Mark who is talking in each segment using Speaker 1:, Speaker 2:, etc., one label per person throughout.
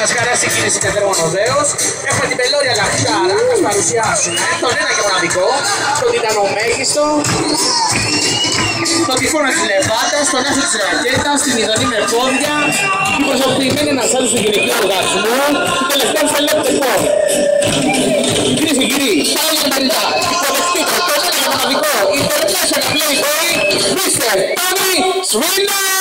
Speaker 1: μας χαρά συγκίνηση κατερμονοδέως. Έχουμε την πελώρια λαχτάρα, να σας παρουσιάσουμε τον ένα και μοναδικό, τον τιτανό μέγιστο, τον τυφώνα της Λεβάντας, τον άσο της ρακέτας, την ειδονή με πόδια, την προσωπημένη αναστάτωση του γυναικείου οργασμού, την τελευταία σελέπτεπο. Κυρίες και κύριοι, πάλι και παλιά, υποδεχτείτε τον ένα και μοναδικό, international playboy, Mr. Tommy Swindler!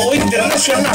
Speaker 1: O internacional.